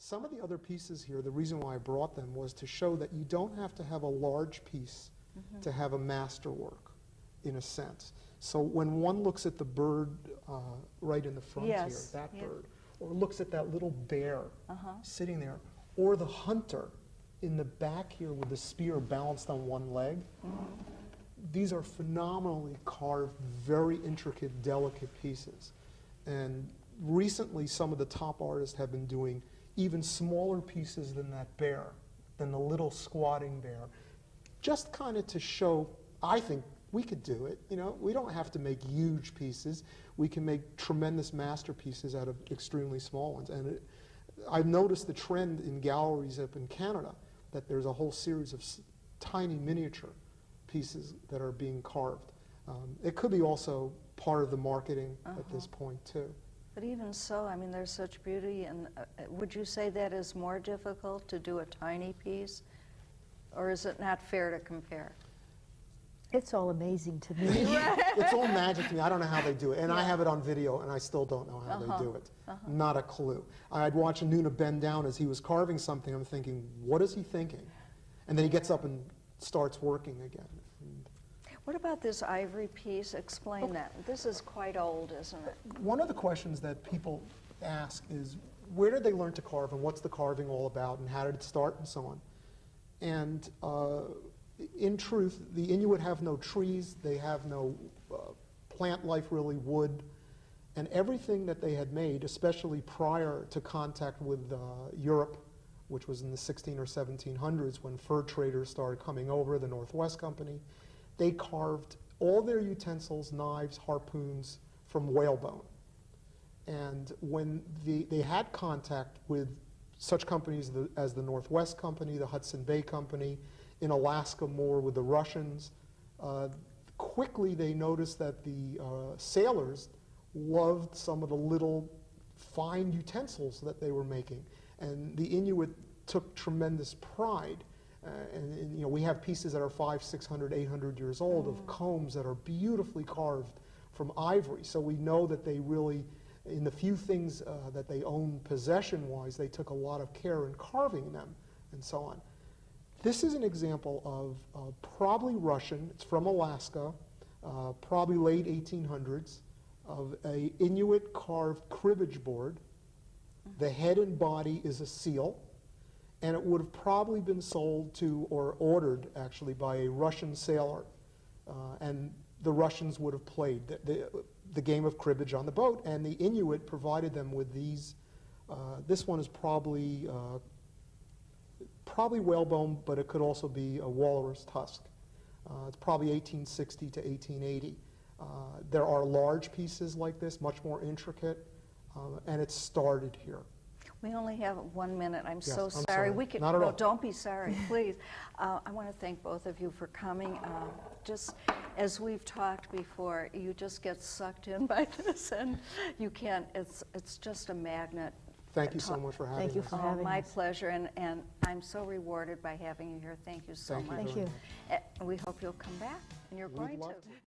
Some of the other pieces here, the reason why I brought them was to show that you don't have to have a large piece to have a masterwork, in a sense. So when one looks at the bird right in the front here, that bird, or looks at that little bear sitting there, or the hunter in the back here with the spear balanced on one leg, these are phenomenally carved, very intricate, delicate pieces. And recently, some of the top artists have been doing even smaller pieces than that bear, than the little squatting bear, just kind of to show, I think, we could do it. You know, we don't have to make huge pieces. We can make tremendous masterpieces out of extremely small ones. And I've noticed the trend in galleries up in Canada that there's a whole series of tiny miniature pieces that are being carved. It could be also part of the marketing at this point too. But even so, I mean, there's such beauty, and would you say that is more difficult to do a tiny piece, or is it not fair to compare? It's all amazing to me. It's all magic to me. I don't know how they do it. And I have it on video, and I still don't know how they do it. Not a clue. I'd watch Nuna bend down as he was carving something. I'm thinking, what is he thinking? And then he gets up and starts working again. What about this ivory piece? Explain that. This is quite old, isn't it? One of the questions that people ask is, where did they learn to carve, and what's the carving all about, and how did it start, and so on. And in truth, the Inuit have no trees, they have no plant life, really, wood, and everything that they had made, especially prior to contact with Europe, which was in the 16 or 1700s when fur traders started coming over, the Northwest Company, they carved all their utensils, knives, harpoons from whalebone. And when they had contact with such companies as the Northwest Company, the Hudson Bay Company, in Alaska more with the Russians, quickly they noticed that the sailors loved some of the little fine utensils that they were making. And the Inuit took tremendous pride. And you know, we have pieces that are 500, 600, 800 years old of combs that are beautifully carved from ivory. So we know that they really, in the few things that they own possession-wise, they took a lot of care in carving them and so on. This is an example of probably Russian, it's from Alaska, probably late 1800s, of a Inuit carved cribbage board. The head and body is a seal, and it would have probably been sold to, or ordered actually, by a Russian sailor. And the Russians would have played the game of cribbage on the boat, and the Inuit provided them with these. This one is probably whalebone, but it could also be a walrus tusk. It's probably 1860 to 1880. There are large pieces like this, much more intricate, and it started here. We only have 1 minute. I'm Yes, so I'm sorry. sorry. We could, Not at no, all. don't be sorry, please. I want to thank both of you for coming. Just as we've talked before, you just get sucked in by this, and you can't. It's just a magnet. Thank you so much for having us. Thank you for having My us. pleasure, and I'm so rewarded by having you here. Thank you so much. Thank you Thank very you. much. We hope you'll come back, and you're We'd going love to. to.